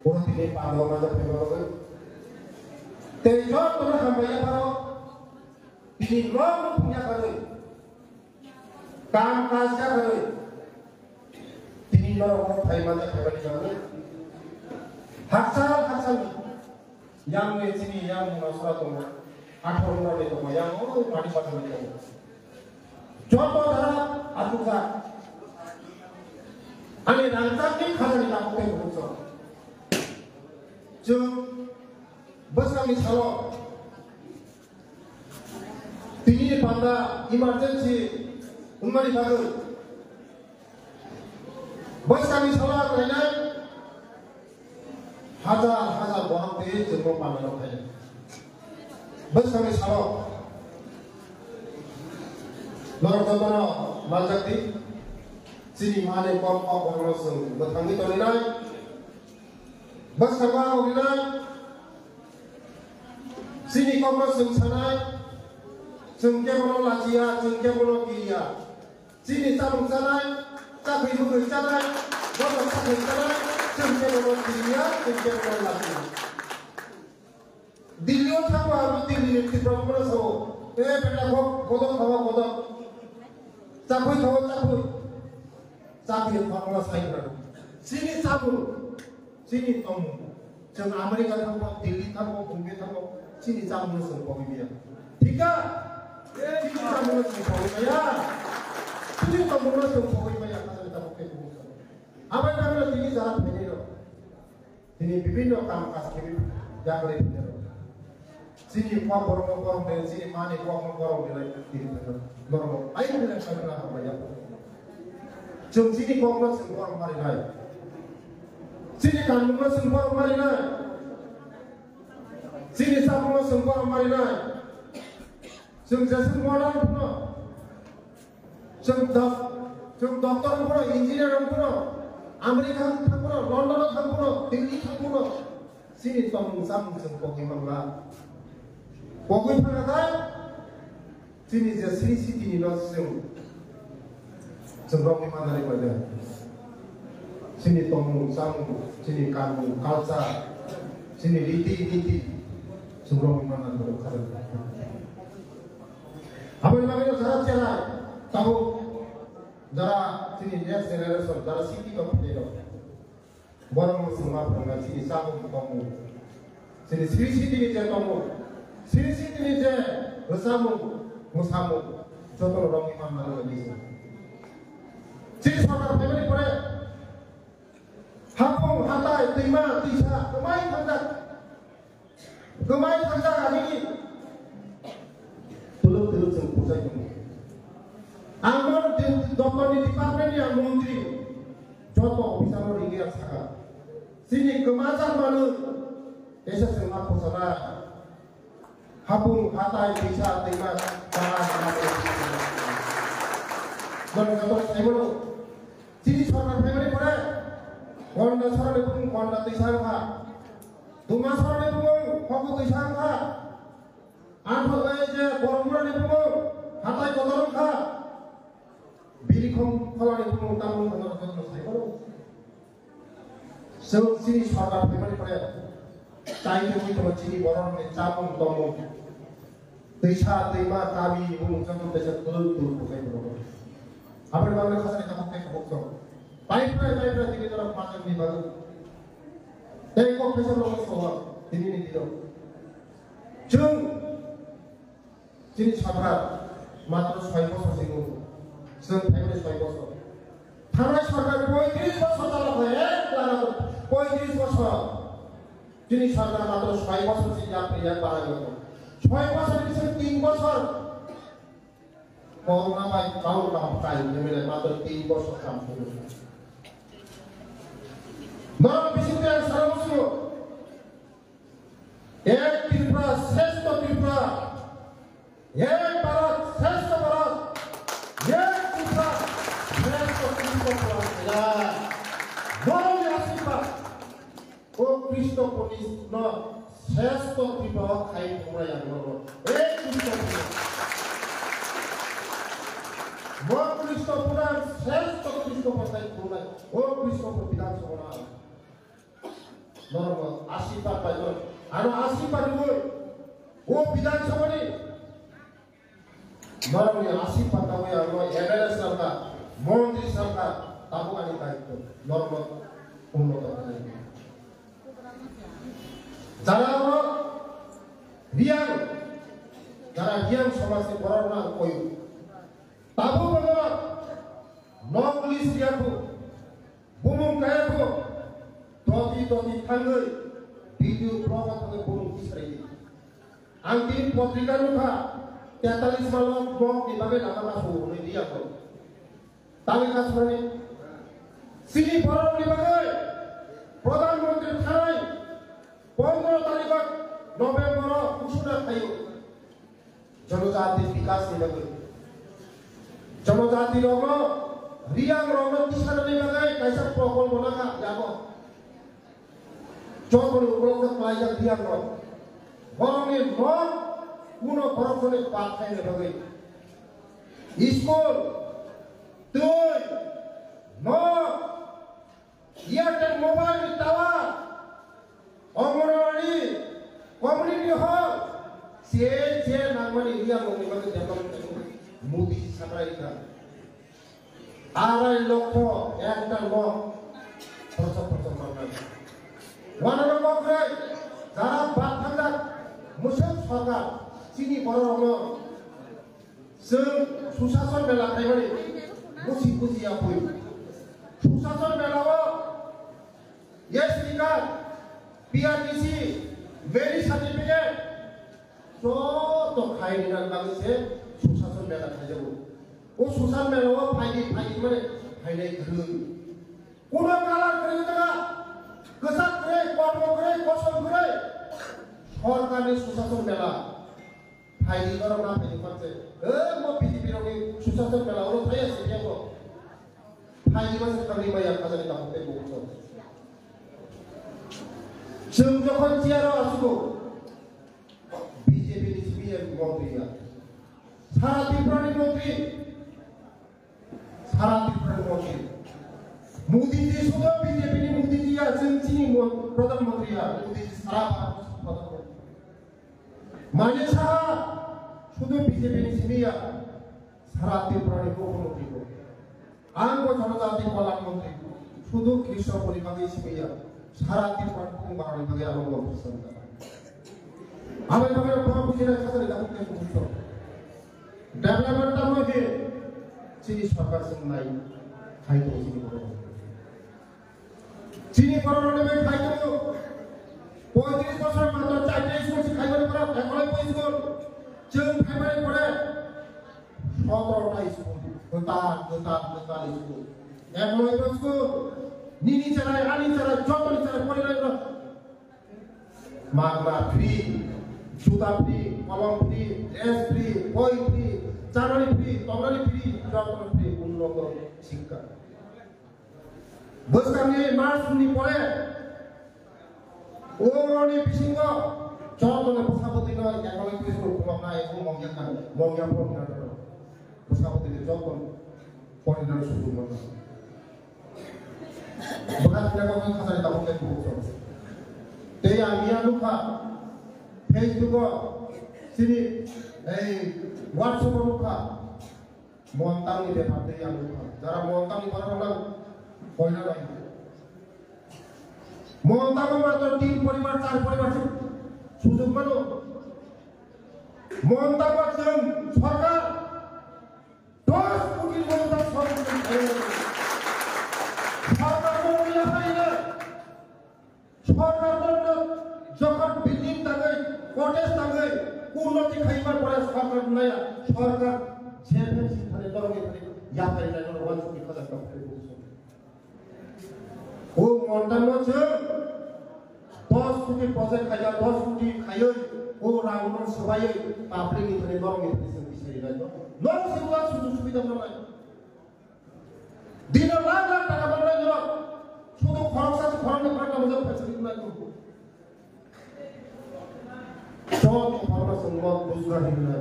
Kung hindi pa ako magpapagawa. Tenyo ko na kamaya paro. Pinilong punya karo. Kam kasya karo. Pinilong ko tayo magpapagawa. Haksal. Yang ni sini yang masalah tu. Aku orang itu yang mari pasal itu. Contoh dalam aturan. Ani rancang ni kalau kita pakai berusaha. Jom besar misalnya tinggi pada emergency umari baru. Besar misalnya kerana हजार वहां पे जन्म पाने लोग हैं बस हमें सालो लोग तो बना मालजाती सिनी माने कॉम ऑफ ऑर्गेनाइजेशन बतंगी तो नहीं ना बस करवा हो गया सिनी कॉर्पोरेशन सनाय संख्या बोलो लाचिया संख्या बोलो किया सिनी तामुं सनाय ताकि मुझे सनाय बोलो ताकि सनाय संख्या बोलो किया संख्या बोलो लाचिया दिल्ली था वो आप दिल्ली में कितना बड़ा सो बेटा को कोदम खावा कोदम चाकुई खावा चाकुई खावा साइन करो सिनी चाकू सिनी तोम जब अमेरिका था वो दिल्ली था वो बॉम्बे था वो सिनी चाकू में संग पहुंच गया ठीक है सिनी चाकू में संग पहुंच गया सिनी चाकू में संग पहुंच गया खाने का पक्के पहुंच गया हमारे नाम में सिनी जात भेजे लो सिनी विभिन्न काम काज के जाकर भेजे लो सिनी कुआ borong dan sini mana kuah borong di lain borong ayo kita cakap apa ya jom sini kuah semua mari naik sini kandung semua mari naik sini sabun semua mari naik semua orang pun doktor pun engineer pun Amerika pun London pun Delhi pun sini tolong sabun semua gimana Pokoknya pada sini je sini ni los sembrong ni mana daripada sini tong sang sini kamu kalsa sini liti sembrong ni mana daripada apa yang namanya cara cara tahu jara sini next generation jara sini kau pergi borong semua pergi sini sang kamu sini ni je kamu Sini ni je bersama contoh orang imam lalu lagi. Sini saudara family pada hapung hatai terima tisa kemai tanda hari ini telur sempurna ini. Amar doktor di departemen yang menteri contoh bisa meringkir sangat. Sini kemasan mana? Esa semua pusara hapung hatai bisa terima tangan dan kata saya malu sini saudara family pada konda saudara pun konda tisang ha duma saudara pun hapu tisang ha anto aja bormura pun hatai kotoran ha birikom kalani pun tamu kotoran saya malu sini saudara family pada tayo itu sini borong mencapung tomo Desa terima kami mengungkapkan desa betul bukan berbohong. Apa yang mereka kasih kita pakai kebokong. Baik ini dalam pasang ni baru. Tengok desa lolos soal ini tidak. Jung sini sahabat matros 5 bos singgung. Sen family 5 bos. Tanah sahabat koi 30 bos salah koi koi 30 bos. Sini sahabat matros 5 bos sejak pilihan barang 6 বছর থেকে 3 বছর করোনা ভাই কাউ কাজ নেমে মাত্র 3 বছর কাম করেছে বড় বিশুদ্ধ সর্বস্ব এক ত্রিপুরা শ্রেষ্ঠ ত্রিপুরা এক ভারত শ্রেষ্ঠ ভারত এক ত্রিপুরা শ্রেষ্ঠ ত্রিপুরা বড় আশীর্বাদ ও কৃষ্ণ কৃষ্ণ শ্রেষ্ঠ ত্রিপুরা খাই তোমরা জানো এই কৃষ্ণপুরার শ্রেষ্ঠ কৃষ্ণ কথাই তোমরা ও কৃষ্ণপুর বিধানসভা 너는 아시파 빠져 아는 아시파를 오 비단서원이 너는 아시파다고 야고 에베레스 산다 몬디 산다 তাবো আনি দায়িত্ব নরম উন্নত করে যারা রিয়াং সমাজে পড়াশোনা কই তাবো বলো নংলিস রিয়াকো বুমুং কায়াকো দতি থাঙ্গৈ ভিডিও ব্লগ থাকে বুমুং কিসাই আংটি পত্রিকা নুখা 43 মালক ব্লগ বিভাগে নামা শুনে রিয়াকো তালে কাজ করে সিনি বরণ বিভাগে প্রধানমন্ত্রী থানায় 15 তারিখ নভেম্বর ঘোষণা খাইও জনজাতি বিকাশ বিভাগে জনজাতি রঙ রিয়াং রঙ কিষাণ বিভাগে কাইসা প্রকল্প নাকা যাব যখন উপলব্ধ পাইয়া রিয়াং রঙ বরণের নন কোন বরণের পাঠ খাই বিভাগে স্কুল তুই ন Airtel mobile tower anganwadi community hall সে নাগমানি রিয়া মনিবাকে ডেভেলপমেন্ট মোদি সরকার 2.5 লক্ষ একটা লোক প্রচুর মামলা ওয়ানার মধ্যে যারা বাথাঙ্গা মুসলিম সরকার চিনি বড় হলো সুশাসন মেলা খাইবানি মুসি বুঝিয়া হই সুশাসন মেলাও এসপিকার পিআরটিসি মেরি সার্টিফিকেট তো খাইনিনার বাগছে সুশাসন মেলা খাই যাব ও সুশাসন মেলাও ফাইদি মানে ফাইনাই ধরুন কোন কালার করে দাদা গসাত করে কর্ম করে কসম করে সরকারের সুশাসন মেলা ফাইদি করো না ফাইদি করছে মো বিজেপি রঙে সুশাসন মেলা ওর ফাই আছে দেখো ফাইদি মাসে খালি মাইয়া কাজে কামতে বলছো जों যখন চেয়ারে আসবো বিজেপি সিপিএম মন্ত্রীরা সারা ত্রিপুরার মন্ত্রী মোদিজি শুধু বিজেপি মোদিজি আছেন চিনি প্রধানমন্ত্রীরা মোদিজি সারা প্রধানমন্ত্রী মানে সারা শুধু বিজেপি সিপিএম সারা ত্রিপুরার মুখ্যমন্ত্রী আঙ্গ জনজাতি কল্যাণ মন্ত্রী শুধু কৃষক পরিবারে সিপিএম সারা ত্রিপুরার বাঙালি ভাগে আনন্দ করছেন আমি ভাবে বুঝিনা কাছে দাবুকে বুঝছো ডেভেলপমেন্টটা মধ্যে চিনি সরকার নাই খাইতো চিনি করোনা নেবে খাইতো 35 বছর মাত্র 4টা স্কুল খাইবার পর এখনো স্কুল जों খাইবারে পড়ে 17টা স্কুল গোটা স্কুল এখনো স্কুল নিনি চালায় আনি চালায় যতনি চালায় পরিবার মাগনা ফ্রি জুতা ফ্রি কলম ফ্রি ড্রেস ফ্রি বই ফ্রি চাকরি ফ্রি তরকারি ফ্রি যতন ফ্রি উন্নত শিক্ষা বসকানি মাসনি পরে ওরনি বিসিংহ যতনে প্রসাবতী নয় এখনো স্কুল খোলা না এবং মঙ্গিয়া প্রজ্ঞা প্রসাবতী যতন পরিবার শুরু করতে bukan tidak akan kasar tahu ke buku. Tapi amian lupa Facebook sini, WhatsApp lupa, montang ni depan dia yang lupa. Cara montang ni orang poinnya lain. Montang macam 3 poribar 4 poribar sudah mana? Montang macam सरकार 10 कोटी montang सरकार যখন বিল্ডিং থাকে কটেজ থাকে উন্নতি খাইবার পরে সরকার নাই সরকার ছেড়ে সিদ্ধান্ত করে ইয়াতাই না ওয়ান কোটি টাকা করে ও মন্ডল আছে 10 কোটি প্রজেক্ট খাইয়া 10 কোটি খাইয়ে ও রাউন্ড সবাই পাবলিক ইথনে নরমে বিষয় নাই নর সেবা সুযোগ সুবিধা নাই দিন লাখ লাখ টাকা বানাই দিল শুধু খরচ আছে খরচের টাকা মজা ফ্যাসিলিটি নাই তো সব খরচ সম্ভব রোজগার দিন না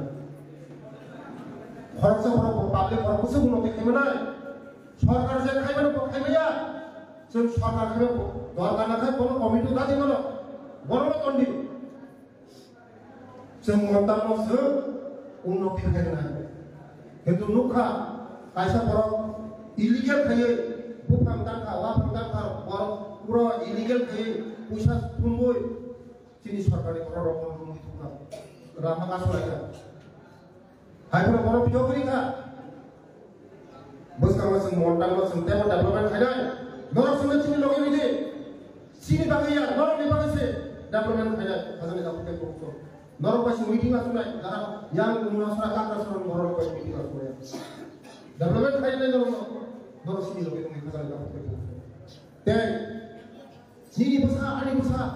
খরচ পাবলিক খরচ উন্নতি খাইবে না সরকার যে খাইবে না খাইবে না जों सरकारखौ दरकार नाथाय कोनो कमिटि दादि गलो बरनो तन्डि जों मतामसो उन्नति खायना किन्तु नुखा कायसा बरक इलिगेल खायै बुफां दानखा वाफां दानखा बरक पुरो इलिगेल खायै पैसा थुंबोय जोंनि सरकारनि बरक मुंनि थुखा रामा कासलायगा हायफोर बरक भिडिअफोरिखा बसकामा जों मन्टांबो जों तेबो डेभलपमेन्ट खायनाय नरक जोंनो चिनि लगै बिदि चिनि बागैया नरकनि बागैसे डेभलपमेन्ट खायनाय हाजोनि जाफुंनाय प्रफेसर नरक बायसि मिटिं आसुनाय Zara yang menguasai kakak seorang orang baik di kelas saya. Development kayaknya dorong sini lebih mungkin kasar kamu itu. Dan sini besar, ani besar.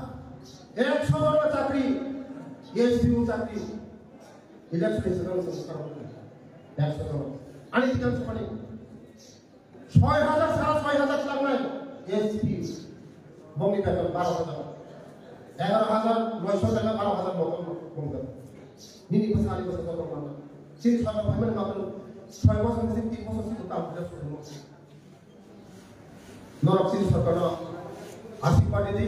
Ekspor cakri, SPU cakri. Election sedang sekarang. Ekspor. Ani tidak seperti. 6,000 salah 6,000 selama SPU. Bongi betul 12,000. 11,000 900 12,000 bongi. Ini besar mana? Sini sama pemain makan 6,000 sampai 3,000 itu tak ada semua. Norok sini सरकार आसिफ पार्टी थी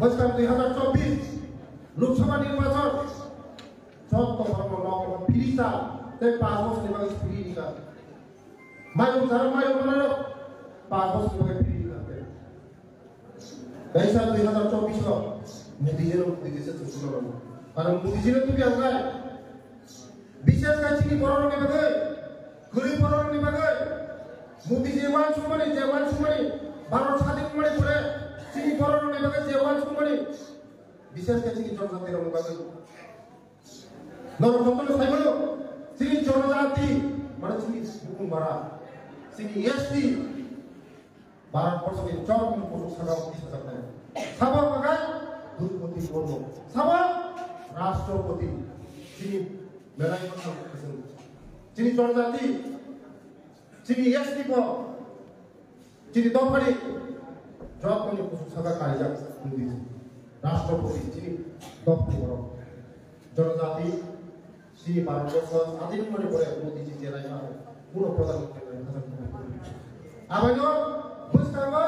बस कर 2024 लोकसभा निर्वाचन सब तो फर्म नौ फिरिसा ते 5 वर्ष निभागे फ्री निका मायो बनाना 5 वर्ष निभागे फ्री निका ऐसा 2024 को मोदी जी से चुनाव कारण मोदी जी ने तो भी आगे विशेष काची की बरोबर ने बगे गरीब बरोबर ने बगे मोदी जेवान सुमनी भारत स्वाधीन मणि पड़े सिनी बरोबर ने बगे जेवान सुमनी विशेष काची की जनजाति रो बगे नरक संतन साइबलो सिनी जनजाति माने सिनी बुकुं बारा सिनी एसटी भारत वर्ष के 4 को सदा की सकता है साबा बगा दुर्गति बोलो साबा राष्ट्रपति सिनी मेराई को सिनी जनजाति सिनी एसटी को सिनी दोफड़ी जॉब को कुछ सगा कायजा मुदी राष्ट्रपति सिनी दोफड़ी बरो जनजाति सिनी भारत वर्ष स्वाधीन मणि पड़े मोदी जी जेराई मा पूर्ण प्रधानमंत्री आबाइनो बुझकाबो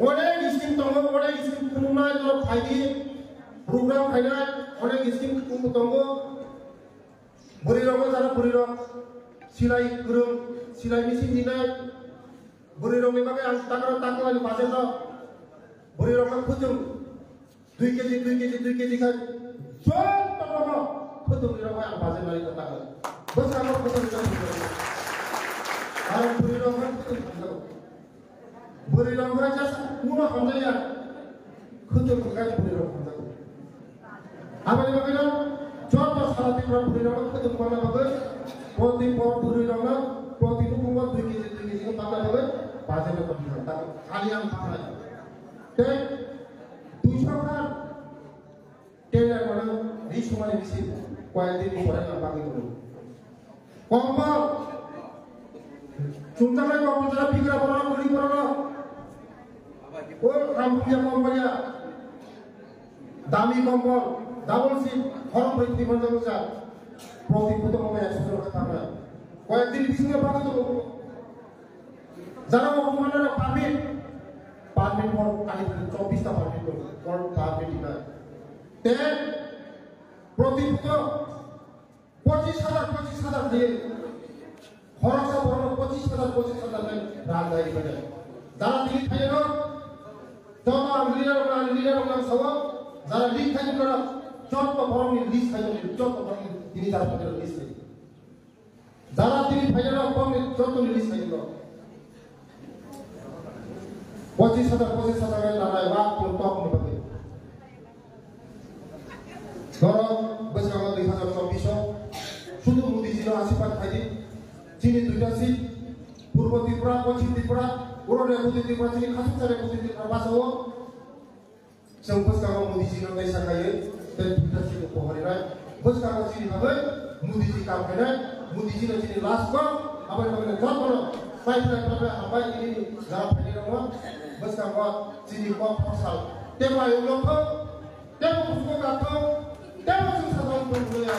अनेक स्किम दङ अनेक स्किम खुंनाय जब फायदि program खायनाय अनेक स्किम दङ बुरिरंगो जारा बुरिरं सिलाइ गोरों सिलाइ मेसिन दिनाय बुरिरंनि बागै आं ताकरानि बाजेट बुरिरंगा फोजों 2 केजि खाय सब तकराबो फोजोंनिरावहाय आं बाजेट नानै ताकरा बोसोराव फोजोंनिराव आरो बुरिरंगा फोजों बुरिरंगा जास उनाव हामनाया खोजोंनिराव बुरिरंगा आबादनि बागैनो जब साराति बुरिरंगा फोजोंबानो बागै प्रति बुरिरंगा प्रति रुपंगा 2 केजि को ताकरा बागै बाजेट नानै ताकरा खालि आं थानाय ते 200 खान टेलार माने रिसुमानि बिसि क्वालिटी को फरायना बागै दङ कम्बल सुंजानाय कम्बल फिग्रा बरना मुरि बरना ओ रामपुरिया कम्बलिया दामी कम्बल डाबल सीट हर प्रति बंदोबस्त प्रति फुट में 100 টাকা थाना কয়েকদিন বিসিনে বাকি তো যারা অপমানের পারমিট ফর আনি 24 টা পারমিট ফর পারমিট না তে প্রতি ফুট 25,000 দিয়ে খরচা বড় 25,000 में राजधानी बने যারা লিগ খাইলো যত লিডার সব যারা লিগ খাইলো যত বড় লিস্ট খাইলো যত বড় তিনি যারা পদের লিস্ট খাইলো যারা তিনি ফাইনাল কম যত লিস্ট খাইলো 25,000 লাগায় বা টপ নিবে ধরো বছর 2024 শুধু মোদি জির আশীর্বাদ খাইদি চিনি 2টা সিট পূর্ব ত্রিপুরা পশ্চিম ত্রিপুরা পুরোটা মধ্যে ত্রিপুরা চিনি খাসুক সারে মধ্যে ত্রিপুরা বাসাও जों बसकामा मोदी जी नाय साखायो बे 2टा सिट को हरिनाय बसकामा चिनि भाबै मोदी जी काम खायनाय मोदी जी चिनि लास्ट को आबाय बागै जब बनो फाइनाल आबाय चिनि जा फाइनाल दङ बसकामा चिनि को फसल तेमा योलखौ तेमा कुसुको गाखौ तेमा जों साजाव बुंनो